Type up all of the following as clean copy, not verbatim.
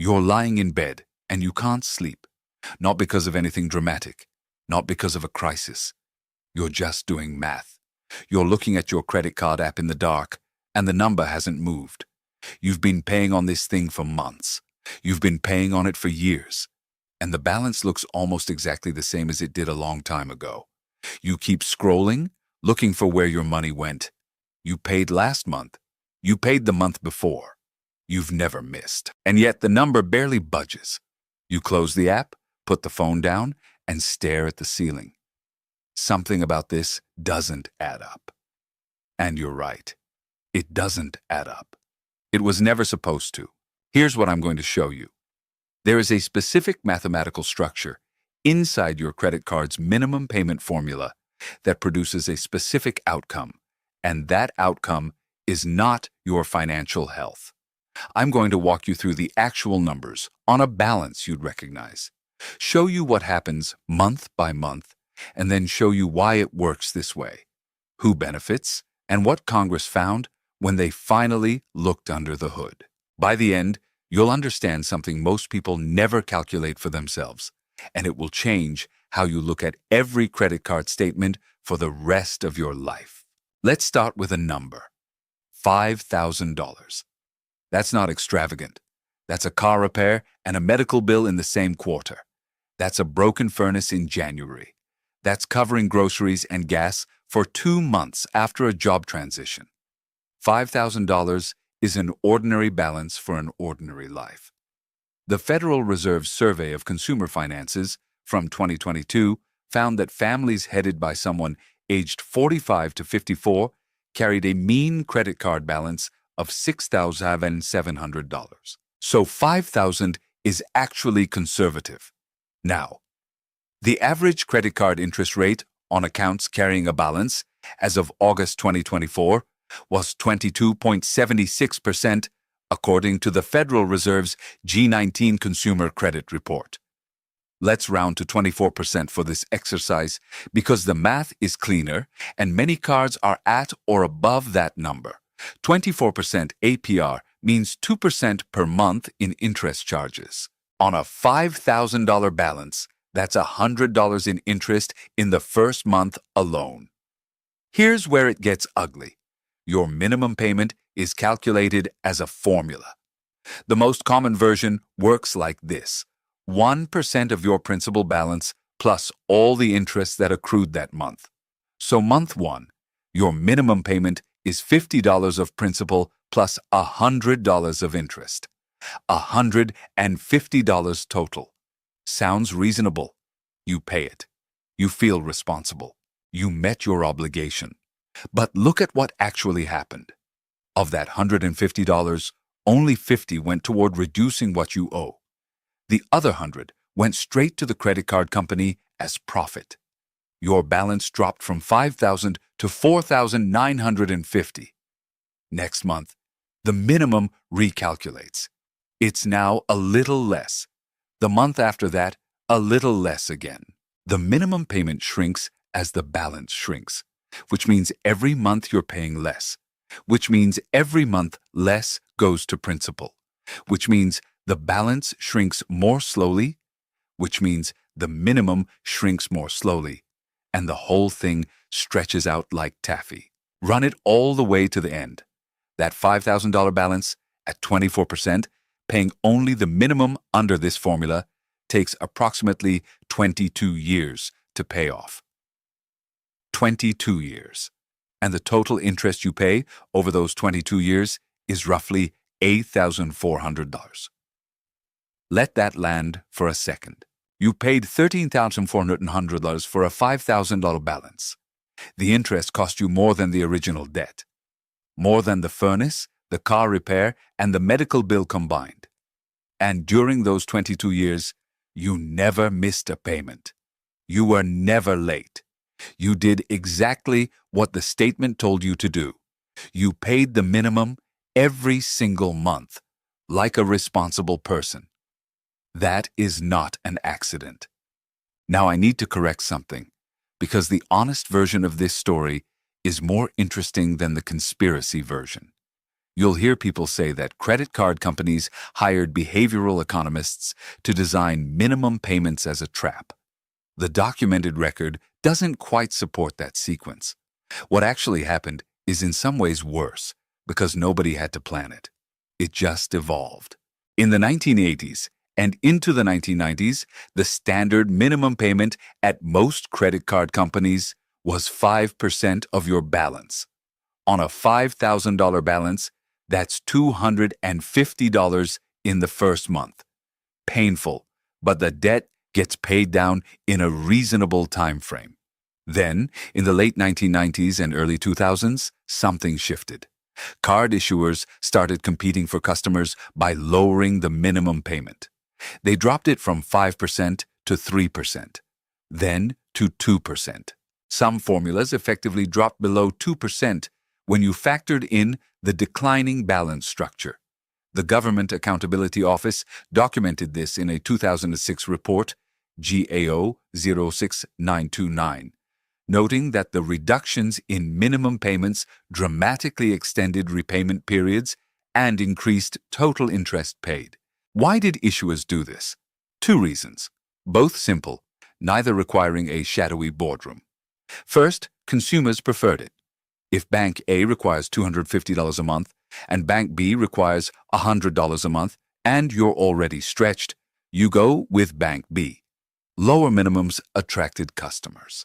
You're lying in bed and you can't sleep, not because of anything dramatic, not because of a crisis. You're just doing math. You're looking at your credit card app in the dark, and the number hasn't moved. You've been paying on this thing for months. You've been paying on it for years. And the balance looks almost exactly the same as it did a long time ago. You keep scrolling, looking for where your money went. You paid last month. You paid the month before. You've never missed. And yet the number barely budges. You close the app, put the phone down, and stare at the ceiling. Something about this doesn't add up. And you're right. It doesn't add up. It was never supposed to. Here's what I'm going to show you. There is a specific mathematical structure inside your credit card's minimum payment formula that produces a specific outcome, and that outcome is not your financial health. I'm going to walk you through the actual numbers on a balance you'd recognize, show you what happens month by month, and then show you why it works this way, who benefits, and what Congress found when they finally looked under the hood. By the end, you'll understand something most people never calculate for themselves, and it will change how you look at every credit card statement for the rest of your life. Let's start with a number. $5,000. That's not extravagant. That's a car repair and a medical bill in the same quarter. That's a broken furnace in January. That's covering groceries and gas for 2 months after a job transition. $5,000 is an ordinary balance for an ordinary life. The Federal Reserve's survey of consumer finances from 2022 found that families headed by someone aged 45 to 54 carried a mean credit card balance of $6,700. So $5,000 is actually conservative. Now, the average credit card interest rate on accounts carrying a balance as of August 2024 was 22.76%, according to the Federal Reserve's G19 Consumer Credit Report. Let's round to 24% for this exercise because the math is cleaner and many cards are at or above that number. 24% APR means 2% per month in interest charges. On a $5,000 balance, that's $100 in interest in the first month alone. Here's where it gets ugly. Your minimum payment is calculated as a formula. The most common version works like this: 1% of your principal balance plus all the interest that accrued that month. So month 1, your minimum payment is $50 of principal plus $100 of interest. $150 total. Sounds reasonable. You pay it. You feel responsible. You met your obligation. But look at what actually happened. Of that $150, only $50 went toward reducing what you owe. The other $100 went straight to the credit card company as profit. Your balance dropped from $5,000 to $4,950. Next month, the minimum recalculates. It's now a little less. The month after that, a little less again. The minimum payment shrinks as the balance shrinks, which means every month you're paying less, which means every month less goes to principal, which means the balance shrinks more slowly, which means the minimum shrinks more slowly, and the whole thing stretches out like taffy. Run it all the way to the end. That $5,000 balance at 24%, paying only the minimum under this formula, takes approximately 22 years to pay off. 22 years. And the total interest you pay over those 22 years is roughly $8,400. Let that land for a second. You paid $13,400 for a $5,000 balance. The interest cost you more than the original debt, more than the furnace, the car repair, and the medical bill combined. And during those 22 years, you never missed a payment. You were never late. You did exactly what the statement told you to do. You paid the minimum every single month, like a responsible person. That is not an accident. Now I need to correct something, because the honest version of this story is more interesting than the conspiracy version. You'll hear people say that credit card companies hired behavioral economists to design minimum payments as a trap. The documented record doesn't quite support that sequence. What actually happened is in some ways worse, because nobody had to plan it. It just evolved. In the 1980s and into the 1990s, the standard minimum payment at most credit card companies was 5% of your balance. On a $5,000 balance, that's $250 in the first month. Painful, but the debt gets paid down in a reasonable time frame. Then, in the late 1990s and early 2000s, something shifted. Card issuers started competing for customers by lowering the minimum payment. They dropped it from 5% to 3%, then to 2%. Some formulas effectively dropped below 2% when you factored in the declining balance structure. The Government Accountability Office documented this in a 2006 report, GAO 06929, noting that the reductions in minimum payments dramatically extended repayment periods and increased total interest paid. Why did issuers do this? Two reasons, both simple, neither requiring a shadowy boardroom. First, consumers preferred it. If Bank A requires $250 a month and Bank B requires $100 a month and you're already stretched, you go with Bank B. Lower minimums attracted customers.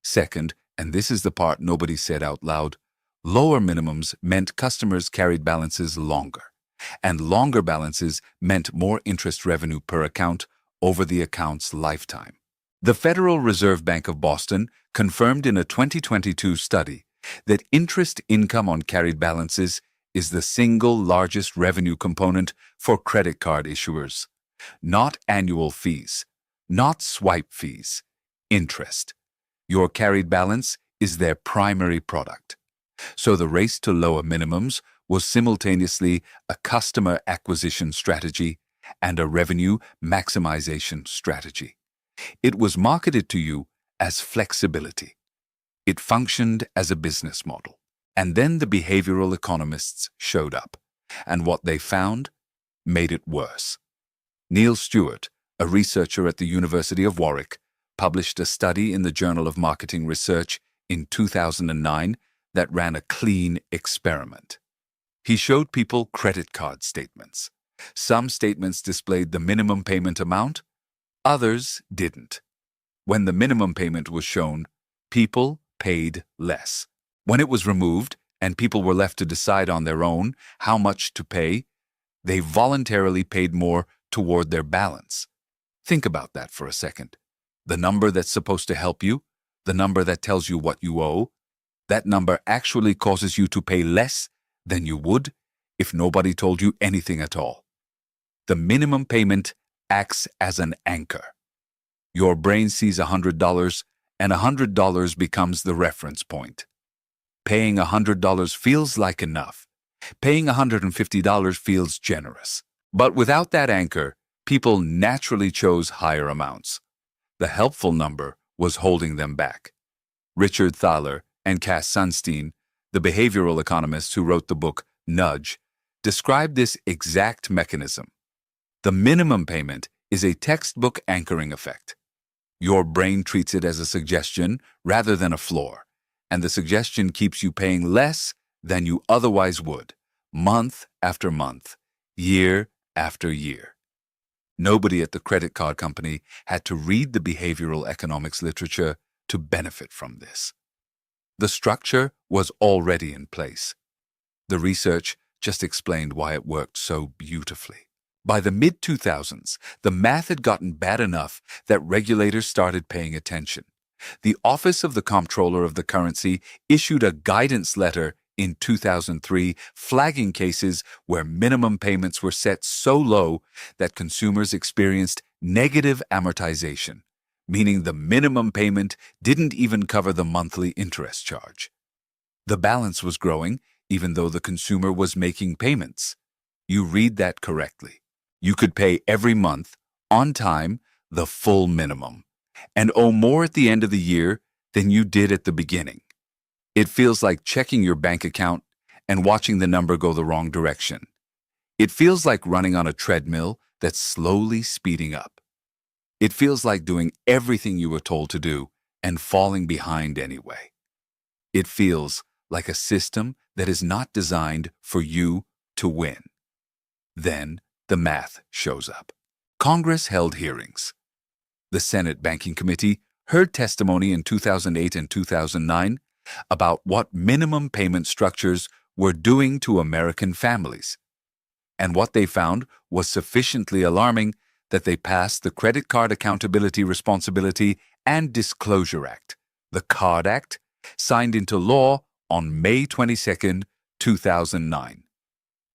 Second, and this is the part nobody said out loud, lower minimums meant customers carried balances longer, and longer balances meant more interest revenue per account over the account's lifetime. The Federal Reserve Bank of Boston confirmed in a 2022 study that interest income on carried balances is the single largest revenue component for credit card issuers. Not annual fees, not swipe fees, interest. Your carried balance is their primary product. So the race to lower minimums was simultaneously a customer acquisition strategy and a revenue maximization strategy. It was marketed to you as flexibility. It functioned as a business model. And then the behavioral economists showed up, and what they found made it worse. Neil Stewart, a researcher at the University of Warwick, published a study in the Journal of Marketing Research in 2009 that ran a clean experiment. He showed people credit card statements. Some statements displayed the minimum payment amount, others didn't. When the minimum payment was shown, people paid less. When it was removed and people were left to decide on their own how much to pay, they voluntarily paid more toward their balance. Think about that for a second. The number that's supposed to help you, the number that tells you what you owe, that number actually causes you to pay less than you would if nobody told you anything at all. The minimum payment acts as an anchor. Your brain sees $100, and $100 becomes the reference point. Paying $100 feels like enough. Paying $150 feels generous. But without that anchor, people naturally chose higher amounts. The helpful number was holding them back. Richard Thaler and Cass Sunstein, the behavioral economists who wrote the book Nudge, described this exact mechanism. The minimum payment is a textbook anchoring effect. Your brain treats it as a suggestion rather than a floor, and the suggestion keeps you paying less than you otherwise would, month after month, year after year. Nobody at the credit card company had to read the behavioral economics literature to benefit from this. The structure was already in place. The research just explained why it worked so beautifully. By the mid-2000s, the math had gotten bad enough that regulators started paying attention. The Office of the Comptroller of the Currency issued a guidance letter in 2003 flagging cases where minimum payments were set so low that consumers experienced negative amortization, meaning the minimum payment didn't even cover the monthly interest charge. The balance was growing even though the consumer was making payments. You read that correctly. You could pay every month, on time, the full minimum, and owe more at the end of the year than you did at the beginning. It feels like checking your bank account and watching the number go the wrong direction. It feels like running on a treadmill that's slowly speeding up. It feels like doing everything you were told to do and falling behind anyway. It feels like a system that is not designed for you to win. Then the math shows up. Congress held hearings. The Senate Banking Committee heard testimony in 2008 and 2009 about what minimum payment structures were doing to American families. And what they found was sufficiently alarming that they passed the Credit Card Accountability, Responsibility, and Disclosure Act, the CARD Act, signed into law on May 22, 2009.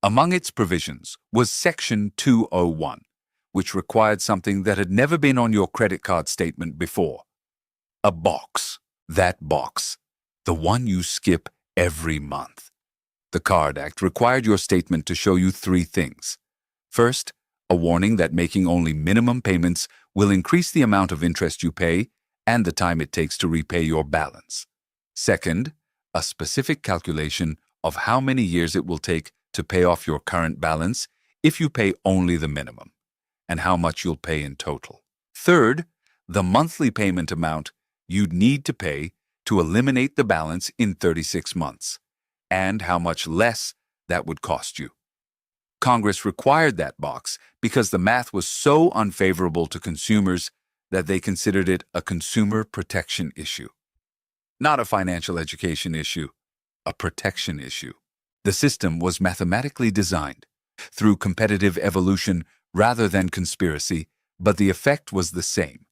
Among its provisions was Section 201, which required something that had never been on your credit card statement before. A box. That box. The one you skip every month. The CARD Act required your statement to show you three things. First, a warning that making only minimum payments will increase the amount of interest you pay and the time it takes to repay your balance. Second, a specific calculation of how many years it will take to pay off your current balance if you pay only the minimum, and how much you'll pay in total. Third, the monthly payment amount you'd need to pay to eliminate the balance in 36 months, and how much less that would cost you. Congress required that box because the math was so unfavorable to consumers that they considered it a consumer protection issue. Not a financial education issue, a protection issue. The system was mathematically designed through competitive evolution rather than conspiracy, but the effect was the same: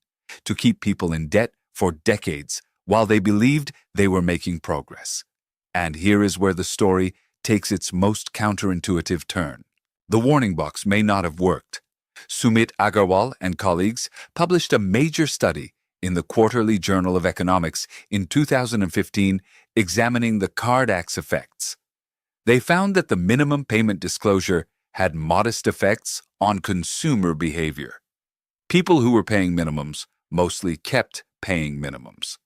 to keep people in debt for decades while they believed they were making progress. And here is where the story takes its most counterintuitive turn. The warning box may not have worked. Sumit Agarwal and colleagues published a major study in the Quarterly Journal of Economics in 2015 examining the CARD Act's effects. They found that the minimum payment disclosure had modest effects on consumer behavior. People who were paying minimums mostly kept paying minimums.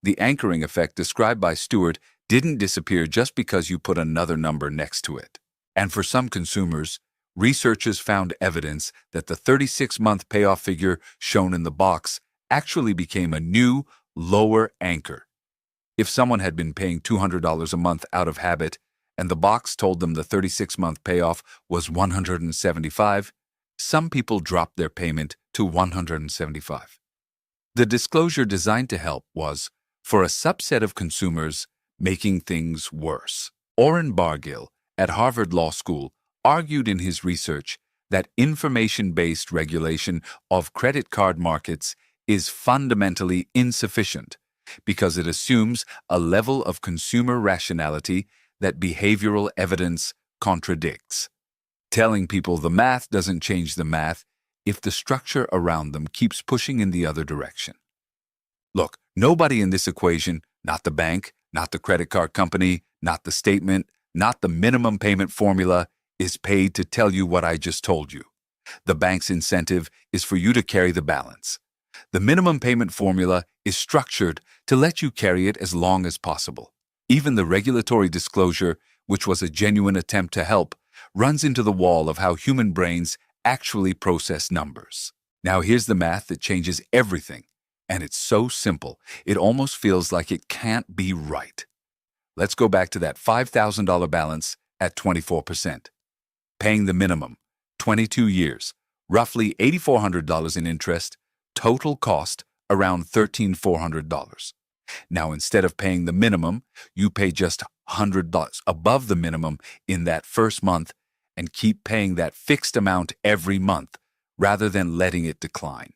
The anchoring effect described by Stewart didn't disappear just because you put another number next to it. And for some consumers, researchers found evidence that the 36-month payoff figure shown in the box actually became a new, lower anchor. If someone had been paying $200 a month out of habit, and the box told them the 36-month payoff was $175, some people dropped their payment to $175. The disclosure designed to help was, for a subset of consumers, making things worse. Oren Bargill at Harvard Law School argued in his research that information-based regulation of credit card markets is fundamentally insufficient because it assumes a level of consumer rationality that behavioral evidence contradicts. Telling people the math doesn't change the math if the structure around them keeps pushing in the other direction. Look, nobody in this equation, not the bank, not the credit card company, not the statement, not the minimum payment formula, is paid to tell you what I just told you. The bank's incentive is for you to carry the balance. The minimum payment formula is structured to let you carry it as long as possible. Even the regulatory disclosure, which was a genuine attempt to help, runs into the wall of how human brains actually process numbers. Now here's the math that changes everything, and it's so simple, it almost feels like it can't be right. Let's go back to that $5,000 balance at 24%. Paying the minimum, 22 years, roughly $8,400 in interest, total cost around $13,400. Now, instead of paying the minimum, you pay just $100 above the minimum in that first month and keep paying that fixed amount every month rather than letting it decline.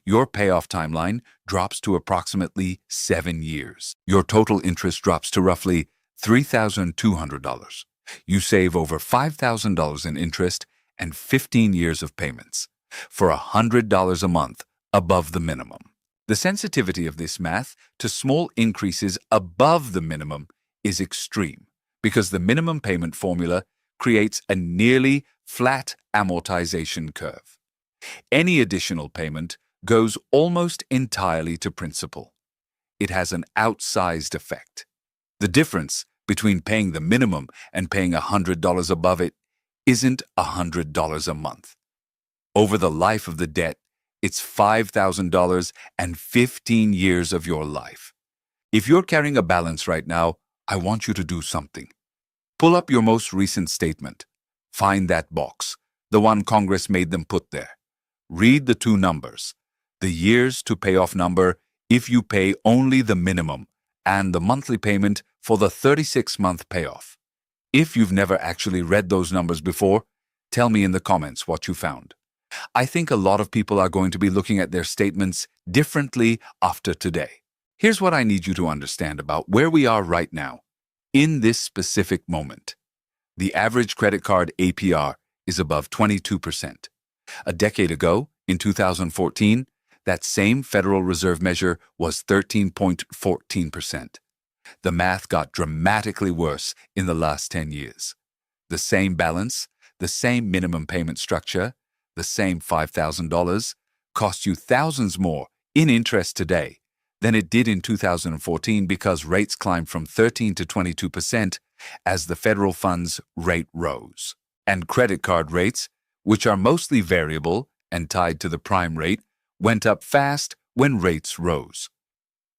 Your payoff timeline drops to approximately 7 years. Your total interest drops to roughly $3,200. You save over $5,000 in interest and 15 years of payments for $100 a month above the minimum. The sensitivity of this math to small increases above the minimum is extreme because the minimum payment formula creates a nearly flat amortization curve. Any additional payment goes almost entirely to principal. It has an outsized effect. The difference between paying the minimum and paying $100 above it isn't $100 a month. Over the life of the debt, it's $5,000 and 15 years of your life. If you're carrying a balance right now, I want you to do something. Pull up your most recent statement. Find that box, the one Congress made them put there. Read the two numbers, the years to pay off number if you pay only the minimum, and the monthly payment for the 36-month payoff. If you've never actually read those numbers before, tell me in the comments what you found. I think a lot of people are going to be looking at their statements differently after today. Here's what I need you to understand about where we are right now, in this specific moment. The average credit card APR is above 22%. A decade ago, in 2014, that same Federal Reserve measure was 13.14%. The math got dramatically worse in the last 10 years. The same balance, the same minimum payment structure, the same $5,000 cost you thousands more in interest today than it did in 2014 because rates climbed from 13 to 22% as the federal funds rate rose. And credit card rates, which are mostly variable and tied to the prime rate, went up fast when rates rose.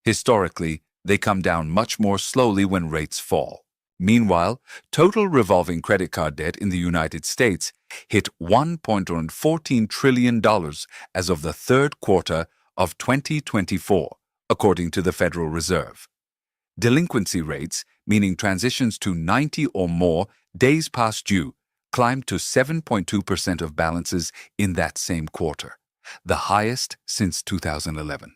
Historically, they come down much more slowly when rates fall. Meanwhile, total revolving credit card debt in the United States hit $1.14 trillion as of the third quarter of 2024, according to the Federal Reserve. Delinquency rates, meaning transitions to 90 or more days past due, climbed to 7.2% of balances in that same quarter, the highest since 2011.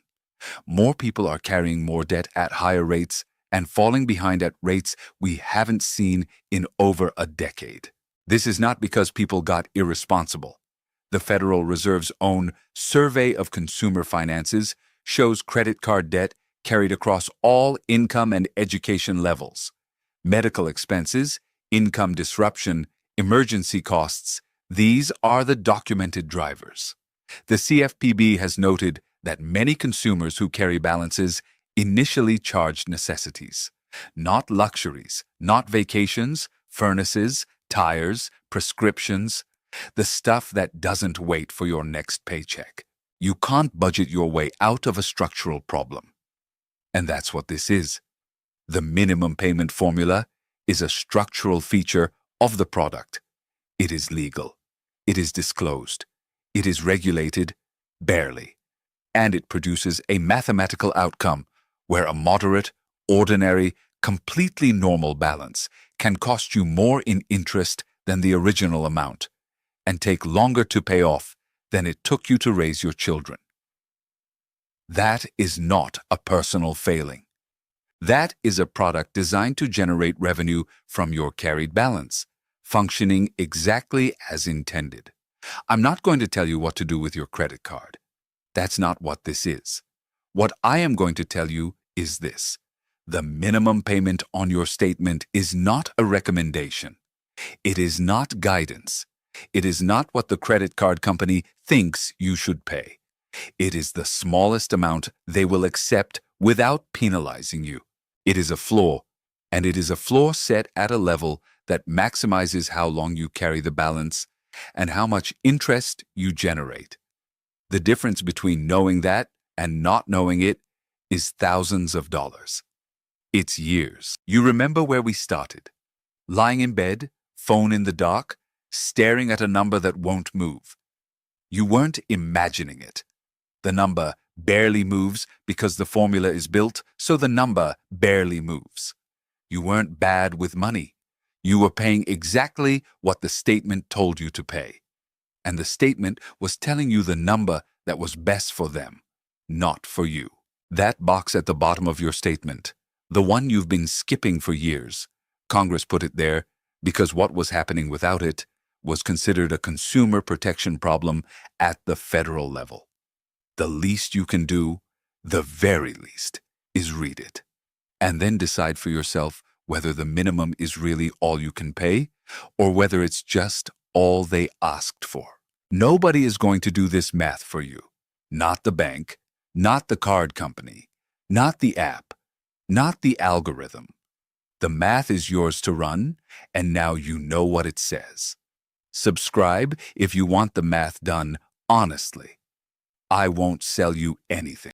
More people are carrying more debt at higher rates and falling behind at rates we haven't seen in over a decade. This is not because people got irresponsible. The Federal Reserve's own Survey of Consumer Finances shows credit card debt carried across all income and education levels. Medical expenses, income disruption, emergency costs, these are the documented drivers. The CFPB has noted that many consumers who carry balances initially charged necessities, not luxuries, not vacations, furnaces, tires, prescriptions, the stuff that doesn't wait for your next paycheck. You can't budget your way out of a structural problem. And that's what this is. The minimum payment formula is a structural feature of the product. It is legal. It is disclosed. It is regulated, barely. And it produces a mathematical outcome where a moderate, ordinary, completely normal balance can cost you more in interest than the original amount and take longer to pay off than it took you to raise your children. That is not a personal failing. That is a product designed to generate revenue from your carried balance, functioning exactly as intended. I'm not going to tell you what to do with your credit card. That's not what this is. What I am going to tell you is this. The minimum payment on your statement is not a recommendation. It is not guidance. It is not what the credit card company thinks you should pay. It is the smallest amount they will accept without penalizing you. It is a floor, and it is a floor set at a level that maximizes how long you carry the balance and how much interest you generate. The difference between knowing that and not knowing it is thousands of dollars. It's years. You remember where we started? Lying in bed, phone in the dark, staring at a number that won't move. You weren't imagining it. The number barely moves because the formula is built so the number barely moves. You weren't bad with money. You were paying exactly what the statement told you to pay. And the statement was telling you the number that was best for them, not for you. That box at the bottom of your statement, the one you've been skipping for years, Congress put it there because what was happening without it was considered a consumer protection problem at the federal level. The least you can do, the very least, is read it, and then decide for yourself whether the minimum is really all you can pay or whether it's just all they asked for. Nobody is going to do this math for you. Not the bank, not the card company, not the app, not the algorithm. The math is yours to run, and now you know what it says. Subscribe if you want the math done honestly. I won't sell you anything.